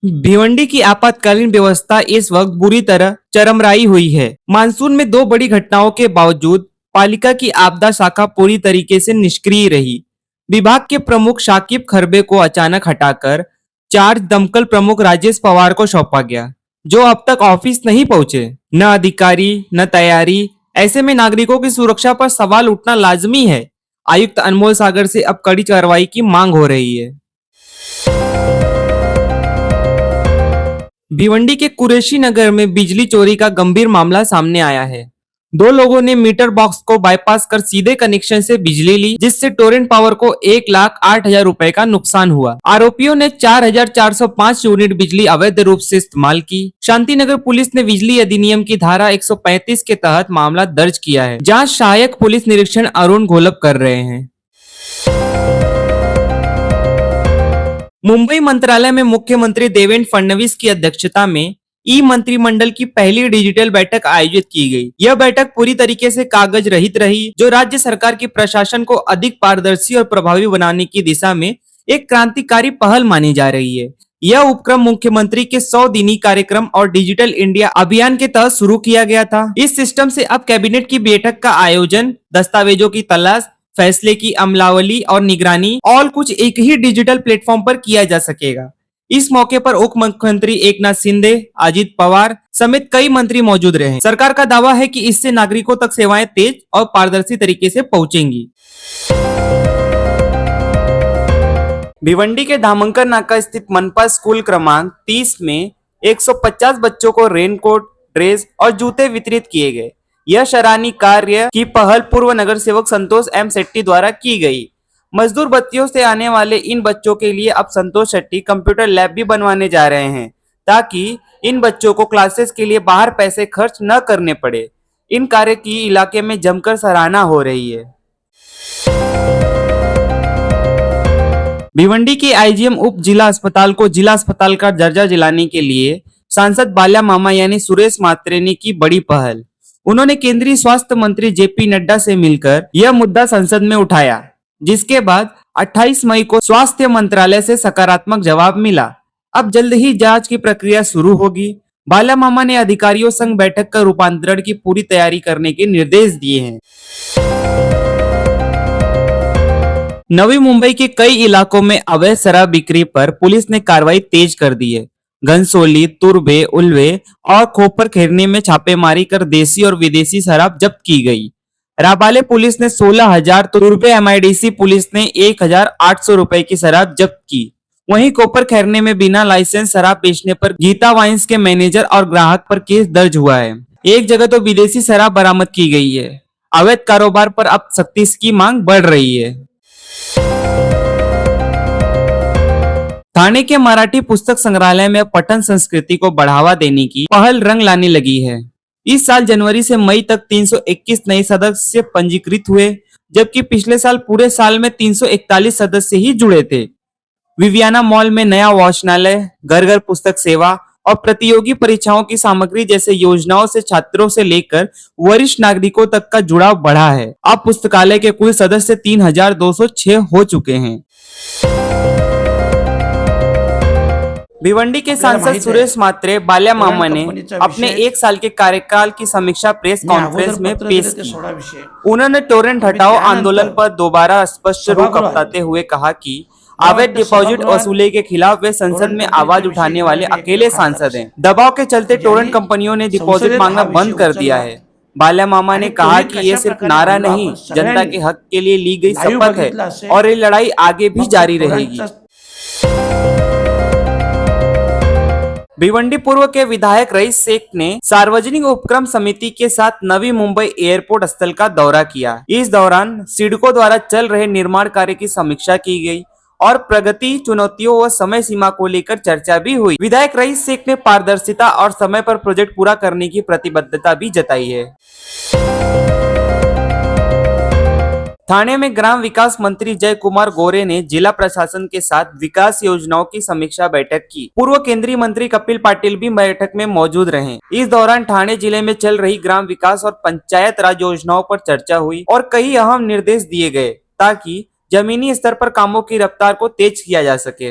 भिवंडी की आपातकालीन व्यवस्था इस वक्त बुरी तरह चरमराई हुई है। मानसून में दो बड़ी घटनाओं के बावजूद पालिका की आपदा शाखा पूरी तरीके से निष्क्रिय रही। विभाग के प्रमुख शाकिब खरबे को अचानक हटाकर चार्ज दमकल प्रमुख राजेश पवार को सौंपा गया, जो अब तक ऑफिस नहीं पहुंचे। न अधिकारी न तैयारी। ऐसे में नागरिकों की सुरक्षा पर सवाल उठना लाजमी है। आयुक्त अनमोल सागर से अब कड़ी कार्रवाई की मांग हो रही है। भिवंडी के कुरैशी नगर में बिजली चोरी का गंभीर मामला सामने आया है। दो लोगों ने मीटर बॉक्स को बाईपास कर सीधे कनेक्शन से बिजली ली, जिससे टोरेंट पावर को 1,08,000 रुपए का नुकसान हुआ। आरोपियों ने 4,405 यूनिट बिजली अवैध रूप से इस्तेमाल की। शांतिनगर पुलिस ने बिजली अधिनियम की धारा 135 के तहत मामला दर्ज किया है। जांच सहायक पुलिस निरीक्षण अरुण घोलप कर रहे हैं। मुंबई मंत्रालय में मुख्यमंत्री देवेंद्र फडणवीस की अध्यक्षता में ई मंत्रिमंडल की पहली डिजिटल बैठक आयोजित की गई। यह बैठक पूरी तरीके से कागज रहित रही, जो राज्य सरकार की प्रशासन को अधिक पारदर्शी और प्रभावी बनाने की दिशा में एक क्रांतिकारी पहल मानी जा रही है। यह उपक्रम मुख्यमंत्री के 100 दिनी कार्यक्रम और डिजिटल इंडिया अभियान के तहत शुरू किया गया था। इस सिस्टम से अब कैबिनेट की बैठक का आयोजन, दस्तावेजों की तलाश, फैसले की अमलावली और निगरानी और कुछ एक ही डिजिटल प्लेटफॉर्म पर किया जा सकेगा। इस मौके पर उप मुख्यमंत्री एकनाथ शिंदे, अजित पवार समेत कई मंत्री मौजूद रहे। सरकार का दावा है कि इससे नागरिकों तक सेवाएं तेज और पारदर्शी तरीके से पहुंचेंगी। भिवंडी के धामंकर नाका स्थित मनपा स्कूल क्रमांक 30 में 150 बच्चों को रेनकोट, ड्रेस और जूते वितरित किए गए। यह सराहनीय कार्य की पहल पूर्व नगर सेवक संतोष एम शेट्टी द्वारा की गई। मजदूर बत्तियों से आने वाले इन बच्चों के लिए अब संतोष शेट्टी कंप्यूटर लैब भी बनवाने जा रहे हैं, ताकि इन बच्चों को क्लासेस के लिए बाहर पैसे खर्च न करने पड़े। इन कार्य की इलाके में जमकर सराहना हो रही है। भिवंडी के आईजीएम उप जिला अस्पताल को जिला अस्पताल का दर्जा दिलाने के लिए सांसद बाल्या मामा यानी सुरेश मात्रे ने की बड़ी पहल। उन्होंने केंद्रीय स्वास्थ्य मंत्री जेपी नड्डा से मिलकर यह मुद्दा संसद में उठाया, जिसके बाद 28 मई को स्वास्थ्य मंत्रालय से सकारात्मक जवाब मिला। अब जल्द ही जांच की प्रक्रिया शुरू होगी। बाल्या मामा ने अधिकारियों संग बैठक कर रूपांतरण की पूरी तैयारी करने के निर्देश दिए हैं। नवी मुंबई के कई इलाकों में अवैध शराब बिक्री पर पुलिस ने कार्रवाई तेज कर दी है। घनसोली, तुरबे, उल्वे और खोपर खेरनी में छापेमारी कर देसी और विदेशी शराब जब्त की गई। राबाले पुलिस ने 16,000 तो तुरबे एमआईडीसी पुलिस ने 1,800 रुपए की शराब जब्त की। वहीं कोपर खैरने में बिना लाइसेंस शराब बेचने पर गीता वाइन्स के मैनेजर और ग्राहक पर केस दर्ज हुआ है। एक जगह तो विदेशी शराब बरामद की गई है। अवैध कारोबार पर अब सख्ती की मांग बढ़ रही है। थाने के मराठी पुस्तक संग्रहालय में पठन संस्कृति को बढ़ावा देने की पहल रंग लाने लगी है। इस साल जनवरी से मई तक 321 नए सदस्य पंजीकृत हुए, जबकि पिछले साल पूरे साल में 341 सदस्य ही जुड़े थे। विवियाना मॉल में नया वाचनालय, घर घर पुस्तक सेवा और प्रतियोगी परीक्षाओं की सामग्री जैसे योजनाओं से छात्रों से लेकर वरिष्ठ नागरिकों तक का जुड़ाव बढ़ा है। अब पुस्तकालय के कुल सदस्य 3,206 हो चुके हैं। भिवंडी के सांसद सुरेश मात्रे बाल्या मामा ने अपने 1 साल के कार्यकाल की समीक्षा प्रेस कॉन्फ्रेंस में पेश की। उन्होंने टोरेंट हटाओ आंदोलन पर दोबारा स्पष्ट रुख अपनाते हुए कहा कि अवैध डिपॉजिट वसूली के खिलाफ वे संसद में आवाज उठाने वाले अकेले सांसद हैं। दबाव के चलते टोरेंट कंपनियों ने डिपॉजिट मांगना बंद कर दिया है। बाल्या मामा ने कहा कि ये सिर्फ नारा नहीं, जनता के हक के लिए ली गई शपथ है और ये लड़ाई आगे भी जारी रहेगी। भिवंडी पूर्व के विधायक रईस शेख ने सार्वजनिक उपक्रम समिति के साथ नवी मुंबई एयरपोर्ट स्थल का दौरा किया। इस दौरान सिडको द्वारा चल रहे निर्माण कार्य की समीक्षा की गई और प्रगति, चुनौतियों व समय सीमा को लेकर चर्चा भी हुई। विधायक रईस शेख ने पारदर्शिता और समय पर प्रोजेक्ट पूरा करने की प्रतिबद्धता भी जताई है। थाने में ग्राम विकास मंत्री जय कुमार गोरे ने जिला प्रशासन के साथ विकास योजनाओं की समीक्षा बैठक की। पूर्व केंद्रीय मंत्री कपिल पाटिल भी बैठक में मौजूद रहे। इस दौरान थाने जिले में चल रही ग्राम विकास और पंचायत राज योजनाओं पर चर्चा हुई और कई अहम निर्देश दिए गए, ताकि जमीनी स्तर पर कामों की रफ्तार को तेज किया जा सके।